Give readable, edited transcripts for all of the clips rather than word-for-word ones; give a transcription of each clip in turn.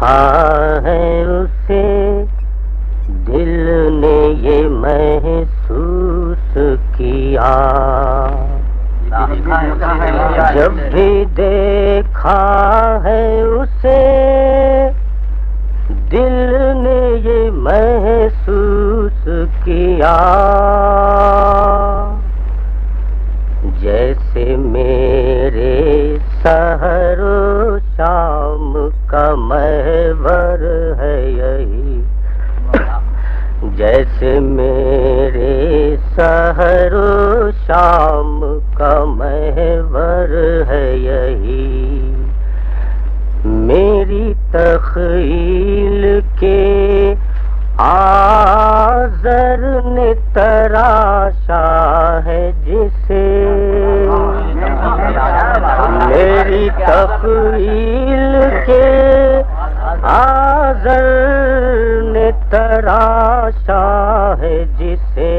دیکھا ہے اسے دل نے یہ محسوس کیا، جب بھی دیکھا ہے اسے دل نے یہ محسوس کیا، جیسے میرے سحر و شام کا محور ہے یہی، جیسے میرے سحر و شام کا محور ہے یہی، میری تخیل کے آذر نے تراشا ہے جسے، میری تخیل کے آذر نے تراشا ہے جسے،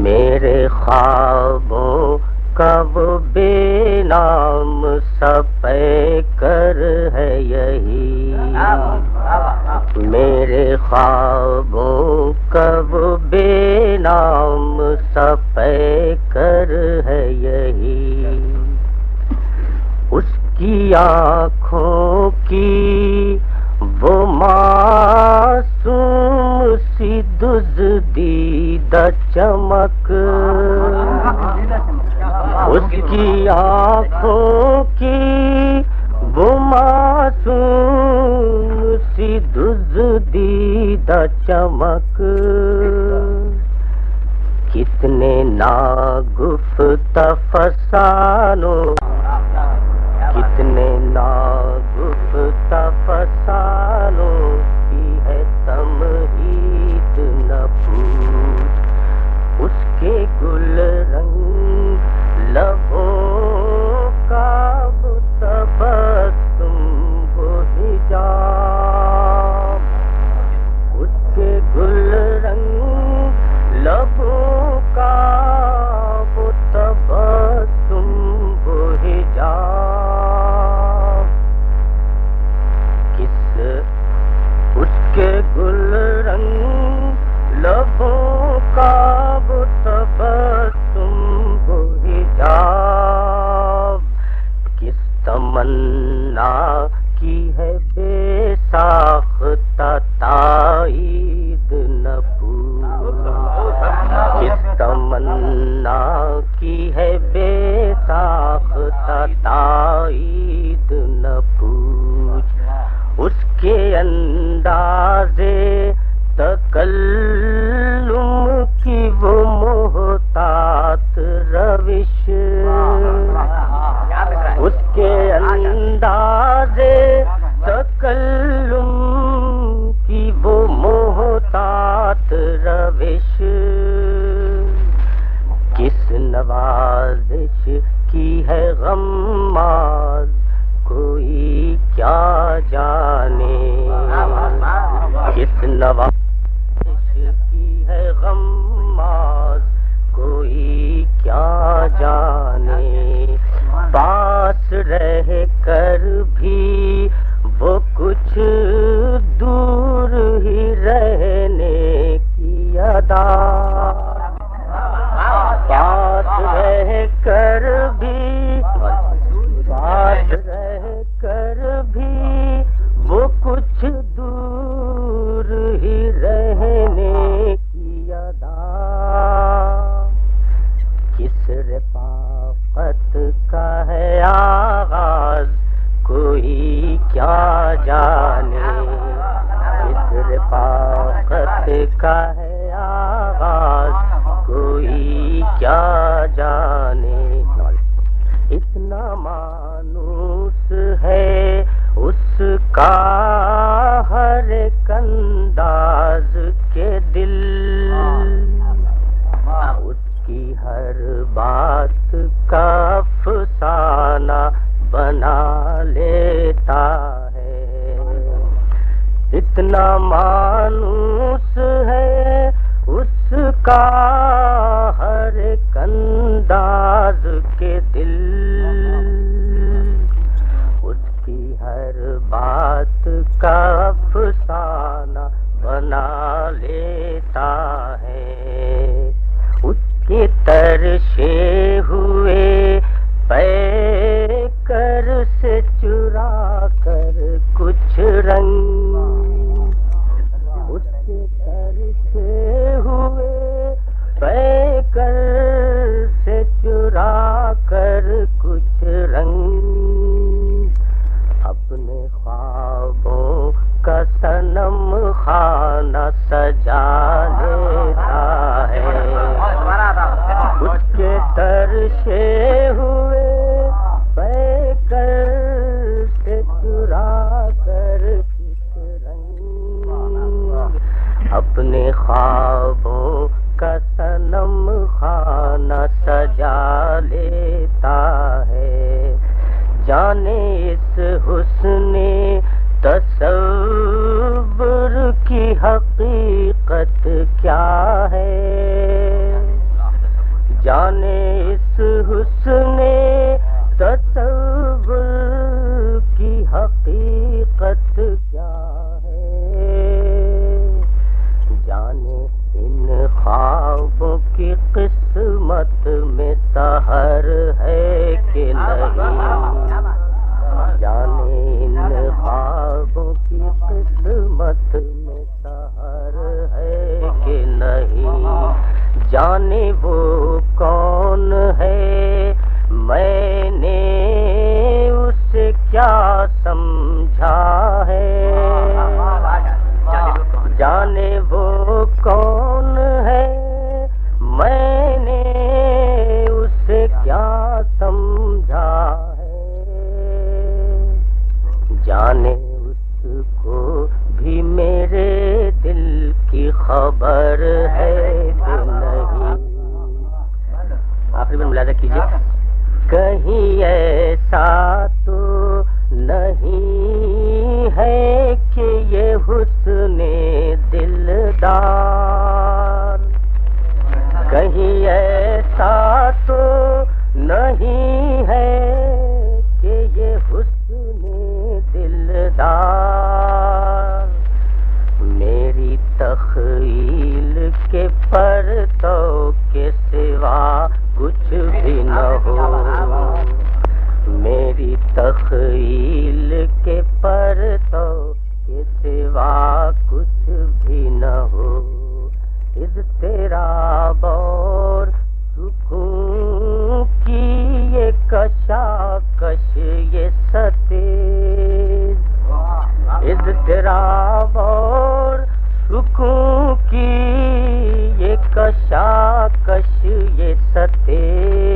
میرے خوابوں کا وہ بے نام سا پیکر ہے یہی، میرے خوابوں کا وہ بے نام سا پیکر ہے یہی، اس کی آنکھوں کی وہ معصوم سی دزدیدہ چمک، اس کی آنکھوں کی وہ معصوم سی دزدیدہ چمک، کتنے ناگفتہ فسانوں، کتنے ناگفتہ فسانوں کی ہے تمہید نہ پوچھ، اس کے گل رنگ لبوں کا وہ تبسم وہ حجاب، اس کے گل رنگ لبوں کا وہ تبسم وہ حجاب، اس کے گل رنگ لبوں کا وہ تبسم وہ حجاب، کس تمنا کی ہے بے ساختہ تائید نہ پوچھ، کس تمنا کی ہے بے ساختہ تائید نہ پوچھ، اس کے اندازے تکلم کی وہ محتاط روش، اس کے اندازے تکلم کی وہ محتاط روش، کس نوازش کی ہے غماز کوئی کیا جانے، کس نوازش کی ہے غماز کوئی کیا جانے، پاس رہ کر بھی وہ کچھ دور ہی رہنے کی ادا، پاس رہ کر بھی پاس رہ کر بھی وہ کچھ دور ہی رہنے کی ادا، کس رفاقت کا ہے آغاز کوئی کیا جانے، کس رفاقت کا ہے آغاز کوئی کیا جانے، اتنا مانوس ہے اس کا ہر ایک انداز کے دل، اس کی ہر بات کا افسانہ بنا لیتا ہے، اتنا مانوس ہے اس کا ہر ایک انداز کے دل، اس کی کا افسانہ بنا لیتا ہے، اس کی ترشے ہوئے پیکر سے چرا کر کچھ رنگ، اس کے ترشے ہوئے پیکر سے چرا کر کچھ رنگ، اپنے خوابوں کا صنم خانہ سجا لیتا ہے، اس کے ترشے ہوئے پیکر سے چرا کر کچھ رنگ، اپنے خوابوں کا صنم خانہ سجا لیتا ہے، جانے اس حسن تصور کی حقیقت کیا ہے، جانے اس حسن تصور کی حقیقت کیا ہے، جانے ان خوابوں کی قسمت میں سحر ہے کہ نہیں، جانے ان خوابوں کی قسمت میں سحر ہے کہ نہیں، جانے وہ کون ہے میں نے اسے کیا سمجھا ہے، جانے وہ کون ہے میں نے اسے کیا سمجھا ہے، جانے اس کو بھی میرے دل کی خبر ہے کہ نہیں، آخری میں ملاحظہ کیجیے، کہیں ایسا تو نہیں ہے کہ یہ حسن دلدار، کہیں ایسا تو نہیں ہے کہ یہ حسن دلدار، میری تخیل کے پرتو کے سوا کچھ بھی نہ ہو، میری تخیل کے پرتو کے سوا کچھ بھی نہ ہو، اضطراب اور سکون کی یہ کشاکش یہ ستیز، اضطراب اور سکون کی یہ کشاکش یہ ستیز،